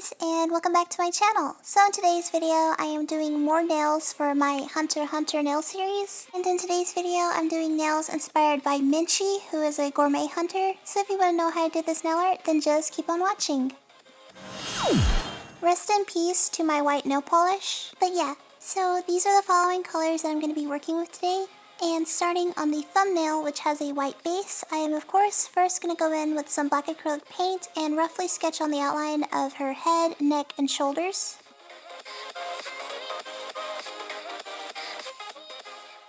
guys, and welcome back to my channel. So in today's video, I am doing more nails for my Hunter x Hunter nail series. And in today's video, I'm doing nails inspired by Menchi, who is a gourmet hunter. So if you want to know how I did this nail art, then just keep on watching. Rest in peace to my white nail polish. But yeah, so these are the following colors that I'm going to be working with today. And starting on the thumbnail, which has a white base, I am of course first going to go in with some black acrylic paint and roughly sketch on the outline of her head, neck, and shoulders.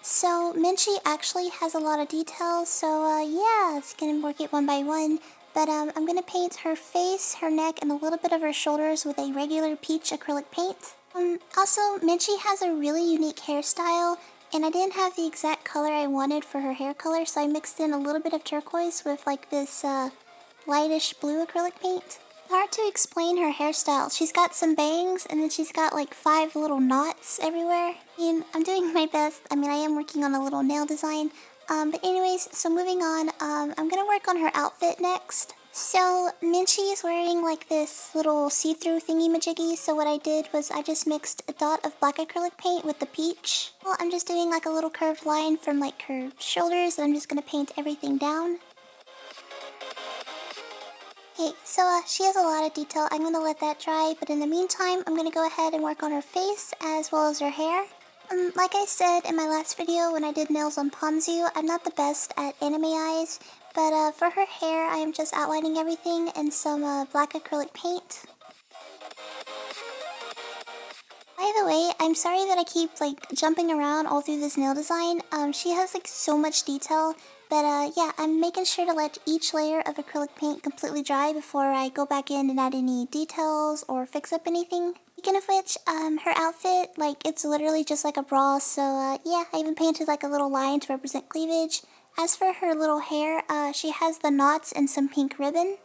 So Menchi actually has a lot of details, so yeah, it's going to work it one by one. But I'm going to paint her face, her neck, and a little bit of her shoulders with a regular peach acrylic paint. Also, Menchi has a really unique hairstyle. And I didn't have the exact color I wanted for her hair color, so I mixed in a little bit of turquoise with like this lightish blue acrylic paint. Hard to explain her hairstyle. She's got some bangs, and then she's got like 5 little knots everywhere. And I'm doing my best. I mean, I am working on a little nail design. But anyways, so moving on, I'm gonna work on her outfit next. So Menchi is wearing like this little see-through thingy-majiggy, so what I did was I just mixed a dot of black acrylic paint with the peach. Well, I'm just doing like a little curved line from like her shoulders, and I'm just gonna paint everything down. Okay, so she has a lot of detail. I'm gonna let that dry, but in the meantime, I'm gonna go ahead and work on her face as well as her hair. Like I said in my last video when I did nails on Ponzu, I'm not the best at anime eyes, but for her hair, I am just outlining everything in some black acrylic paint. By the way, I'm sorry that I keep like jumping around all through this nail design. She has like so much detail, but yeah, I'm making sure to let each layer of acrylic paint completely dry before I go back in and add any details or fix up anything. Speaking of which, her outfit, like, it's literally just like a bra, so yeah, I even painted like a little line to represent cleavage. As for her little hair, she has the knots and some pink ribbon.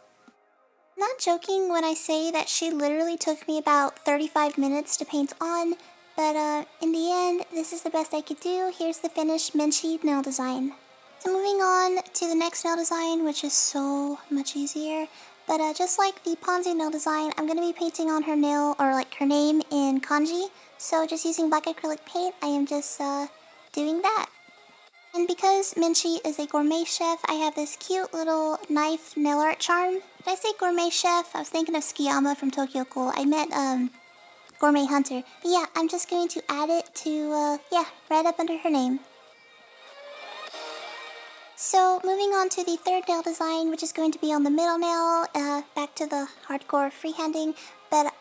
I'm not joking when I say that she literally took me about 35 minutes to paint on, but in the end, this is the best I could do. Here's the finished Menchi nail design. So moving on to the next nail design, which is so much easier. But just like the Ponzu nail design, I'm going to be painting on her nail, or like her name, in kanji. So just using black acrylic paint, I am just doing that. And because Menchi is a gourmet chef, I have this cute little knife nail art charm. Did I say gourmet chef? I was thinking of Tsukiyama from Tokyo Ghoul. I meant Gourmet Hunter. But yeah, I'm just going to add it to, yeah, right up under her name. So moving on to the third nail design, which is going to be on the middle nail, back to the hardcore freehanding. But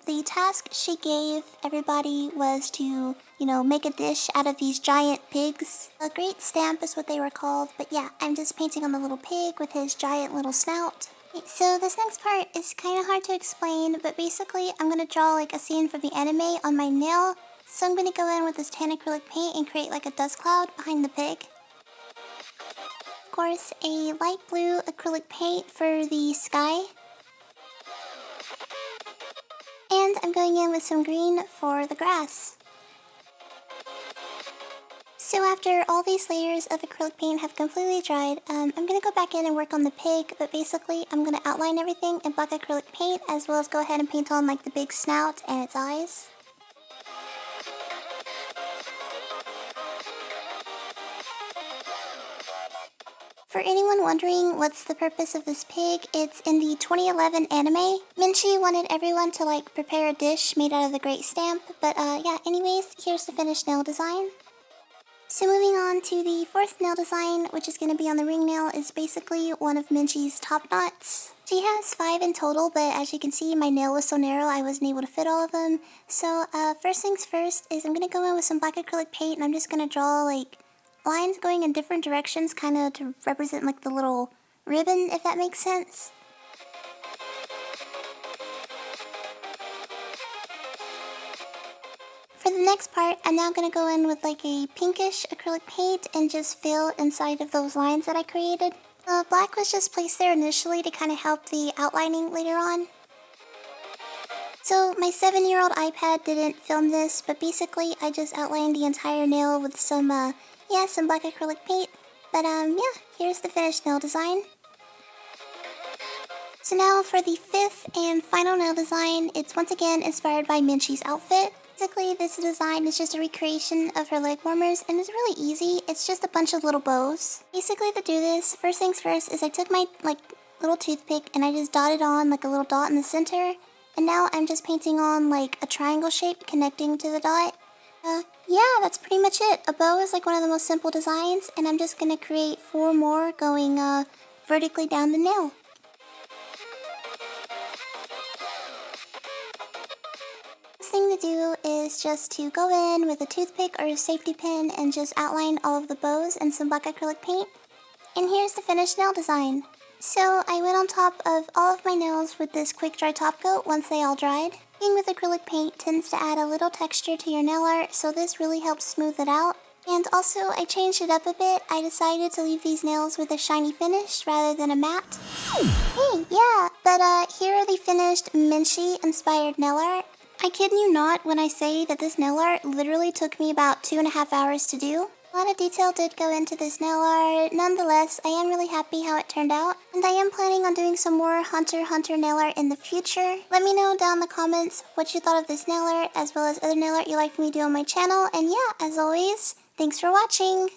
the task she gave everybody was to, you know, make a dish out of these giant pigs. A great stamp is what they were called, but yeah, I'm just painting on the little pig with his giant little snout. So this next part is kind of hard to explain, but basically I'm going to draw like a scene from the anime on my nail. So I'm going to go in with this tan acrylic paint and create like a dust cloud behind the pig. Of course, a light blue acrylic paint for the sky. And I'm going in with some green for the grass. So after all these layers of acrylic paint have completely dried, I'm going to go back in and work on the pig, but basically I'm going to outline everything in black acrylic paint as well as go ahead and paint on like the big snout and its eyes. For anyone wondering what's the purpose of this pig, it's in the 2011 anime. Menchi wanted everyone to like prepare a dish made out of the great stamp, but yeah, anyways, here's the finished nail design. So moving on to the fourth nail design, which is going to be on the ring nail, is basically one of Menchi's top knots. She has 5 in total, but as you can see, my nail was so narrow I wasn't able to fit all of them. So first things first is I'm going to go in with some black acrylic paint, and I'm just going to draw like lines going in different directions, kind of to represent like the little ribbon, if that makes sense. For the next part, I'm now going to go in with like a pinkish acrylic paint and just fill inside of those lines that I created. Black was just placed there initially to kind of help the outlining later on. So my 7-year-old iPad didn't film this, but basically I just outlined the entire nail with some some black acrylic paint. But yeah, here's the finished nail design. So now for the fifth and final nail design, it's once again inspired by Menchi's outfit. Basically, this design is just a recreation of her leg warmers, and it's really easy. It's just a bunch of little bows. Basically, to do this, first things first is I took my little toothpick and I just dotted on like a little dot in the center. And now I'm just painting on like a triangle shape connecting to the dot. Yeah, that's pretty much it. A bow is like one of the most simple designs, and I'm just gonna create 4 more going vertically down the nail. Next thing to do is just to go in with a toothpick or a safety pin and just outline all of the bows and some black acrylic paint. And here's the finished nail design. So I went on top of all of my nails with this quick dry top coat once they all dried. Painting with acrylic paint tends to add a little texture to your nail art, so this really helps smooth it out. And also, I changed it up a bit. I decided to leave these nails with a shiny finish rather than a matte. Hey, yeah, but here are the finished Menchi inspired nail art. I kid you not when I say that this nail art literally took me about 2.5 hours to do. A lot of detail did go into this nail art. Nonetheless, I am really happy how it turned out, and I am planning on doing some more Hunter x Hunter nail art in the future. Let me know down in the comments what you thought of this nail art, as well as other nail art you'd like me to do on my channel, and yeah, as always, thanks for watching!